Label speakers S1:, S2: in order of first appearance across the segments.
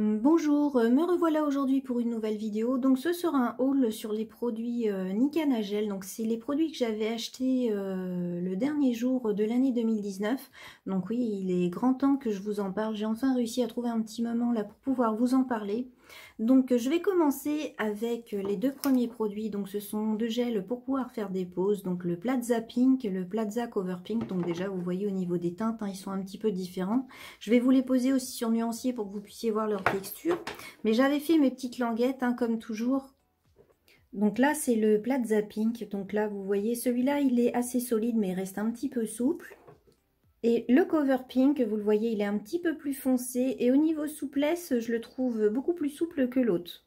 S1: Bonjour, me revoilà aujourd'hui pour une nouvelle vidéo. Donc ce sera un haul sur les produits Nika Nagel. Donc c'est les produits que j'avais achetés le dernier jour de l'année 2019. Donc oui, il est grand temps que je vous en parle. J'ai enfin réussi à trouver un petit moment là pour pouvoir vous en parler. Donc je vais commencer avec les deux premiers produits. Donc ce sont deux gels pour pouvoir faire des poses. Donc le Plaza Pink et le Plaza Cover Pink. Donc déjà vous voyez au niveau des teintes, hein, ils sont un petit peu différents. Je vais vous les poser aussi sur nuancier pour que vous puissiez voir leur texture. Mais j'avais fait mes petites languettes, hein, comme toujours. Donc là, c'est le Plaza Pink. Donc là, vous voyez, celui-là, il est assez solide, mais il reste un petit peu souple. Et le Cover Pink, vous le voyez, il est un petit peu plus foncé. Et au niveau souplesse, je le trouve beaucoup plus souple que l'autre.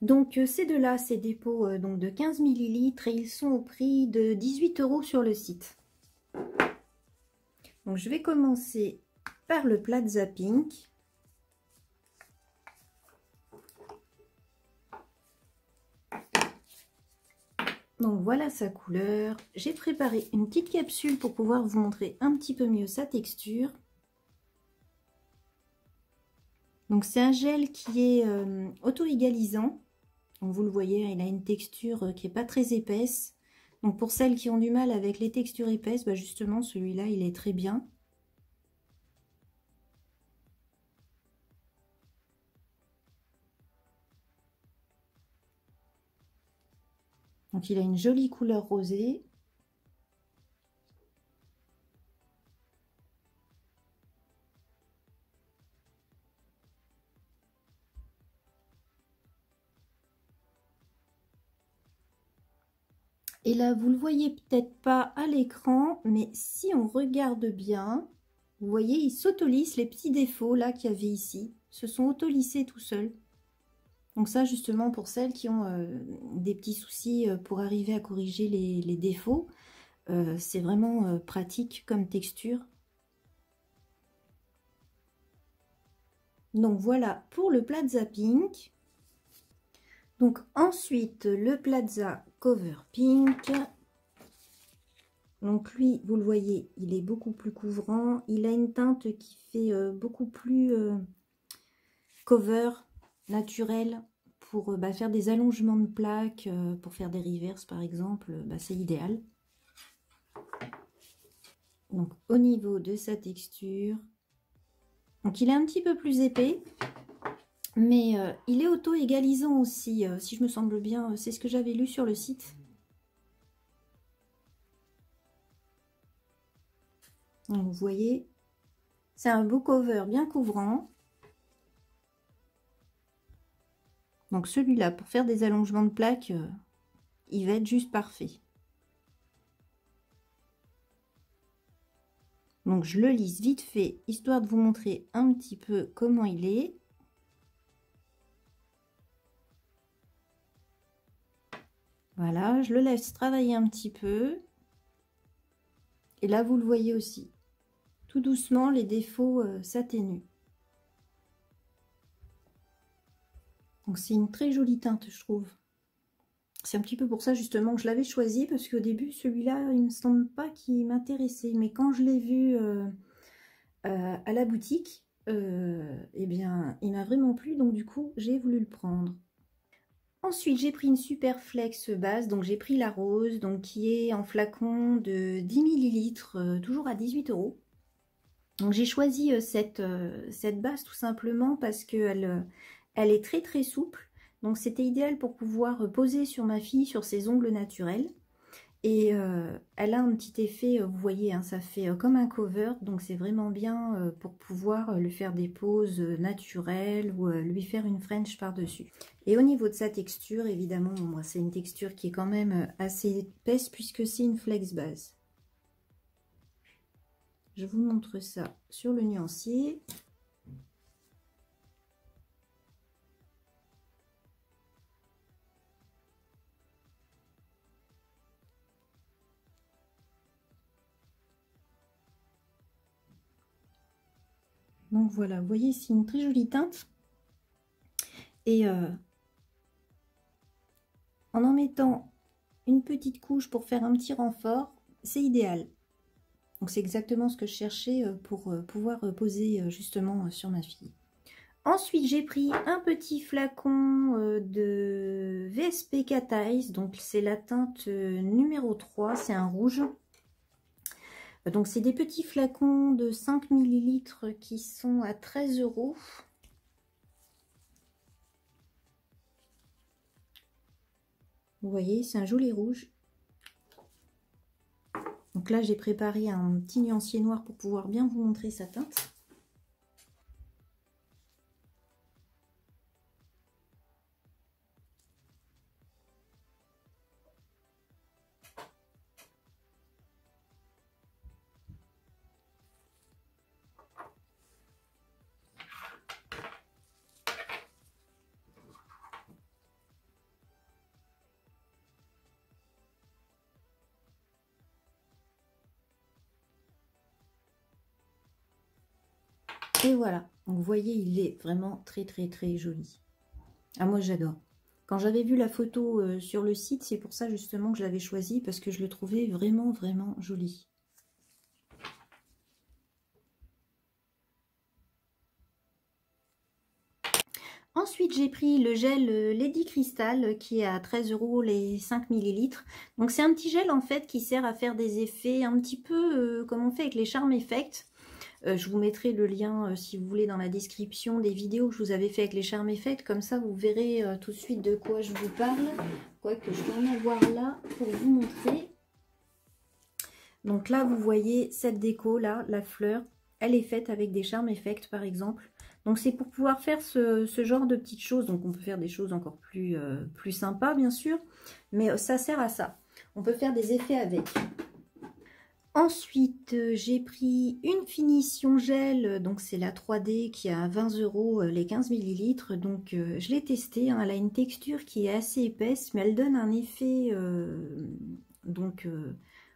S1: Donc ces deux-là, c'est des pots donc de 15 ml et ils sont au prix de 18 € sur le site. Donc je vais commencer par le Plaza Pink. Donc voilà sa couleur. J'ai préparé une petite capsule pour pouvoir vous montrer un petit peu mieux sa texture. Donc c'est un gel qui est auto-égalisant. Donc vous le voyez, il a une texture qui n'est pas très épaisse. Donc pour celles qui ont du mal avec les textures épaisses, bah justement celui-là il est très bien. Donc il a une jolie couleur rosée. Et là, vous le voyez peut-être pas à l'écran, mais si on regarde bien, vous voyez, il s'autolisse les petits défauts là qu'il y avait ici. Se sont autolissés tout seuls. Donc ça, justement, pour celles qui ont des petits soucis pour arriver à corriger les défauts, c'est vraiment pratique comme texture. Donc voilà pour le Plaza Pink. Donc ensuite, le Plaza Cover Pink. Donc lui, vous le voyez, il est beaucoup plus couvrant. Il a une teinte qui fait beaucoup plus cover, naturel, pour faire des allongements de plaques, pour faire des reverses par exemple, c'est idéal. Donc au niveau de sa texture, donc il est un petit peu plus épais, mais il est auto-égalisant aussi, si je me semble bien, c'est ce que j'avais lu sur le site. Donc, vous voyez, c'est un beau cover bien couvrant. Donc celui-là, pour faire des allongements de plaques, il va être juste parfait. Donc je le lisse vite fait, histoire de vous montrer un petit peu comment il est. Voilà, je le laisse travailler un petit peu. Et là, vous le voyez aussi. Tout doucement, les défauts s'atténuent. Donc c'est une très jolie teinte, je trouve. C'est un petit peu pour ça justement que je l'avais choisi, parce qu'au début, celui-là, il me semble pas qu'il m'intéressait. Mais quand je l'ai vu à la boutique, eh bien, il m'a vraiment plu, donc du coup, j'ai voulu le prendre. Ensuite, j'ai pris une Superflex base, donc j'ai pris la rose, donc qui est en flacon de 10 ml, toujours à 18 €. Donc j'ai choisi cette base tout simplement parce qu'elle elle est très très souple. Donc c'était idéal pour pouvoir poser sur ma fille sur ses ongles naturels. Et elle a un petit effet, vous voyez, hein, ça fait comme un cover. Donc c'est vraiment bien pour pouvoir lui faire des poses naturelles ou lui faire une French par-dessus. Et au niveau de sa texture, évidemment, bon, c'est une texture qui est quand même assez épaisse puisque c'est une flex base. Je vous montre ça sur le nuancier. Donc voilà, vous voyez, c'est une très jolie teinte. Et en mettant une petite couche pour faire un petit renfort, c'est idéal. Donc c'est exactement ce que je cherchais pour pouvoir poser justement sur ma fille. Ensuite, j'ai pris un petit flacon de VSP Cat Eyes. Donc, c'est la teinte numéro 3. C'est un rouge. Donc, c'est des petits flacons de 5 millilitres qui sont à 13 €. Vous voyez, c'est un joli rouge. Donc là, j'ai préparé un petit nuancier noir pour pouvoir bien vous montrer sa teinte. Et voilà, donc vous voyez, il est vraiment très joli. Ah, moi j'adore. Quand j'avais vu la photo sur le site, c'est pour ça justement que je l'avais choisi, parce que je le trouvais vraiment joli. Ensuite, j'ai pris le gel Lady Crystal qui est à 13 € les 5 millilitres. Donc c'est un petit gel en fait qui sert à faire des effets un petit peu comme on fait avec les Charm Effect. Je vous mettrai le lien, si vous voulez, dans la description des vidéos que je vous avais fait avec les Charm Effect. Comme ça, vous verrez tout de suite de quoi je vous parle. Quoique, je vais en avoir là pour vous montrer. Donc là, vous voyez cette déco, là, la fleur. Elle est faite avec des Charm Effect, par exemple. Donc, c'est pour pouvoir faire ce genre de petites choses. Donc, on peut faire des choses encore plus sympas, bien sûr. Mais ça sert à ça. On peut faire des effets avec. Ensuite, j'ai pris une finition gel, donc c'est la 3D qui a 20 € les 15 millilitres. Donc je l'ai testée, hein, elle a une texture qui est assez épaisse, mais elle donne un effet,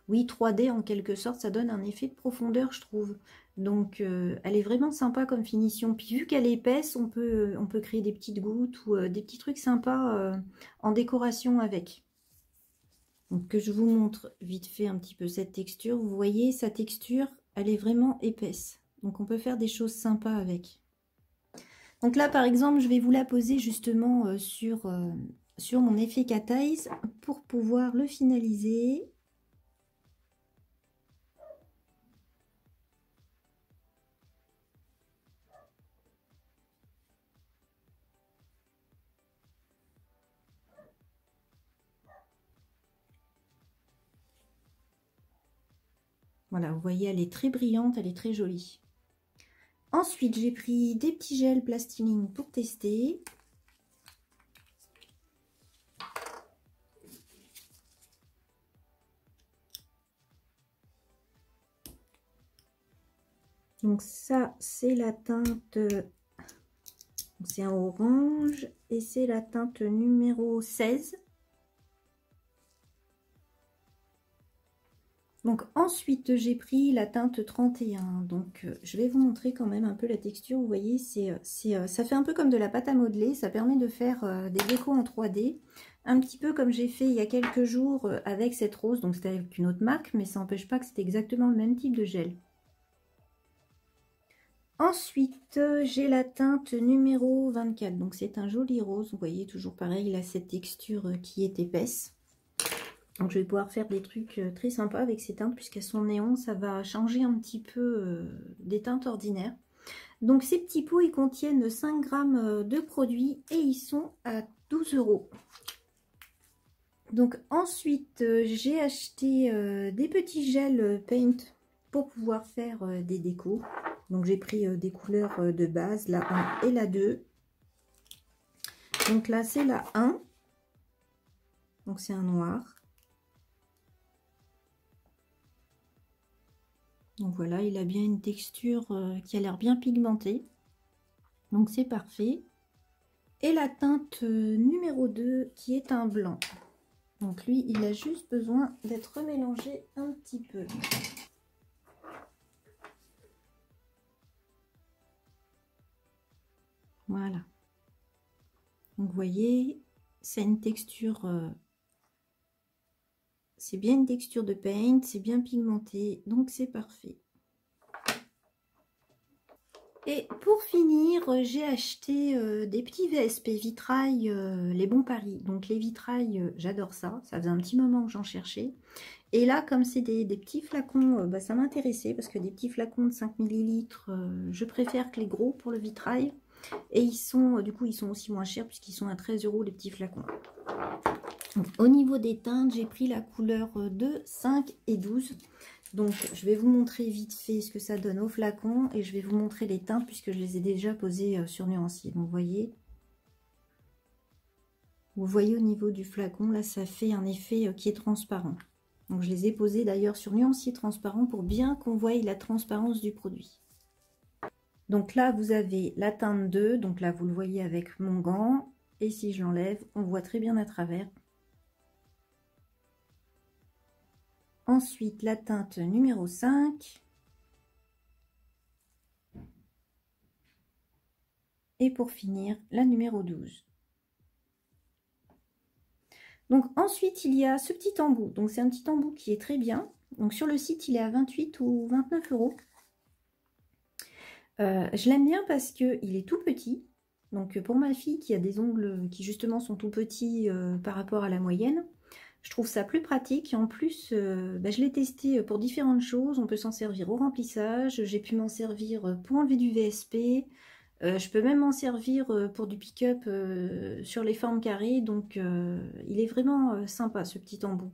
S1: oui 3D en quelque sorte, ça donne un effet de profondeur je trouve. Donc elle est vraiment sympa comme finition. Puis vu qu'elle est épaisse, on peut créer des petites gouttes ou des petits trucs sympas en décoration avec. Donc que je vous montre vite fait un petit peu cette texture. Vous voyez, sa texture, elle est vraiment épaisse. Donc on peut faire des choses sympas avec. Donc là, par exemple, je vais vous la poser justement sur mon effet Cat Eyes pour pouvoir le finaliser. Voilà, vous voyez, elle est très brillante, elle est très jolie. Ensuite, j'ai pris des petits gels Plastiline pour tester. Donc ça, c'est la teinte, c'est un orange et c'est la teinte numéro 16. Donc ensuite j'ai pris la teinte 31, donc je vais vous montrer quand même un peu la texture. Vous voyez, ça fait un peu comme de la pâte à modeler, ça permet de faire des décos en 3D, un petit peu comme j'ai fait il y a quelques jours avec cette rose, donc c'était avec une autre marque, mais ça n'empêche pas que c'est exactement le même type de gel. Ensuite j'ai la teinte numéro 24, donc c'est un joli rose, vous voyez, toujours pareil, il a cette texture qui est épaisse. Donc je vais pouvoir faire des trucs très sympas avec ces teintes puisqu'elles sont néon, ça va changer un petit peu des teintes ordinaires. Donc ces petits pots, ils contiennent 5 grammes de produits et ils sont à 12 €. Donc ensuite, j'ai acheté des petits gels paint pour pouvoir faire des décos. Donc j'ai pris des couleurs de base, la 1 et la 2. Donc là, c'est la 1. Donc c'est un noir. Donc voilà, il a bien une texture qui a l'air bien pigmentée. Donc c'est parfait. Et la teinte numéro 2 qui est un blanc. Donc lui, il a juste besoin d'être mélangé un petit peu. Voilà. Donc vous voyez, c'est une texture... c'est bien une texture de paint, c'est bien pigmenté, donc c'est parfait. Et pour finir, j'ai acheté des petits VSP vitrail, les bons paris. Donc les vitrails, j'adore ça. Ça faisait un petit moment que j'en cherchais. Et là, comme c'est des petits flacons, bah, ça m'intéressait parce que des petits flacons de 5 ml, je préfère que les gros pour le vitrail. Et ils sont, du coup, ils sont aussi moins chers puisqu'ils sont à 13 € les petits flacons. Donc, au niveau des teintes, j'ai pris la couleur 2, 5 et 12. Donc, je vais vous montrer vite fait ce que ça donne au flacon et je vais vous montrer les teintes puisque je les ai déjà posées sur nuancier. Donc, vous voyez au niveau du flacon, là, ça fait un effet qui est transparent. Donc, je les ai posées d'ailleurs sur nuancier transparent pour bien qu'on voie la transparence du produit. Donc là, vous avez la teinte 2. Donc là, vous le voyez avec mon gant. Et si je l'enlève, on voit très bien à travers. Ensuite, la teinte numéro 5. Et pour finir, la numéro 12. Donc ensuite, il y a ce petit embout. Donc c'est un petit embout qui est très bien. Donc sur le site, il est à 28 ou 29 €. Je l'aime bien parce qu'il est tout petit. Donc pour ma fille qui a des ongles qui justement sont tout petits par rapport à la moyenne, je trouve ça plus pratique. Et en plus, je l'ai testé pour différentes choses. On peut s'en servir au remplissage. J'ai pu m'en servir pour enlever du VSP. Je peux même m'en servir pour du pick-up sur les formes carrées. Donc il est vraiment sympa ce petit embout.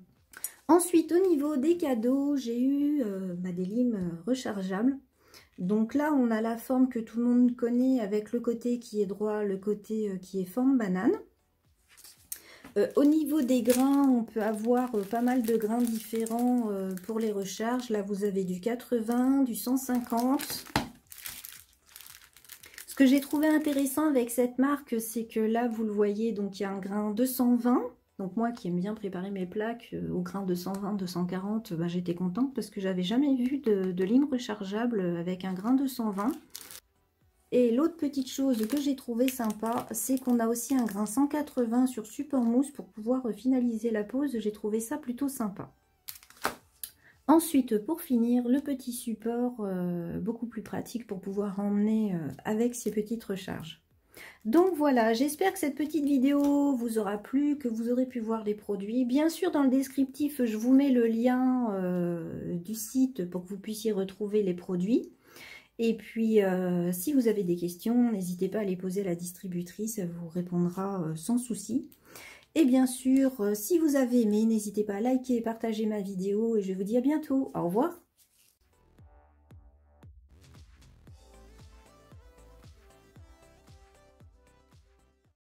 S1: Ensuite, au niveau des cadeaux, j'ai eu des limes rechargeables. Donc là, on a la forme que tout le monde connaît avec le côté qui est droit, le côté qui est forme banane. Au niveau des grains, on peut avoir pas mal de grains différents pour les recharges. Là, vous avez du 80, du 150. Ce que j'ai trouvé intéressant avec cette marque, c'est que là, vous le voyez, donc il y a un grain 220. Donc moi qui aime bien préparer mes plaques au grain 220, 240, j'étais contente parce que j'avais jamais vu de lime rechargeable avec un grain 220. Et l'autre petite chose que j'ai trouvé sympa, c'est qu'on a aussi un grain 180 sur support mousse pour pouvoir finaliser la pose. J'ai trouvé ça plutôt sympa. Ensuite, pour finir, le petit support beaucoup plus pratique pour pouvoir emmener avec ces petites recharges. Donc voilà, j'espère que cette petite vidéo vous aura plu, que vous aurez pu voir les produits. Bien sûr, dans le descriptif, je vous mets le lien du site pour que vous puissiez retrouver les produits. Et puis, si vous avez des questions, n'hésitez pas à les poser à la distributrice, elle vous répondra sans souci. Et bien sûr, si vous avez aimé, n'hésitez pas à liker et partager ma vidéo. Et je vous dis à bientôt. Au revoir.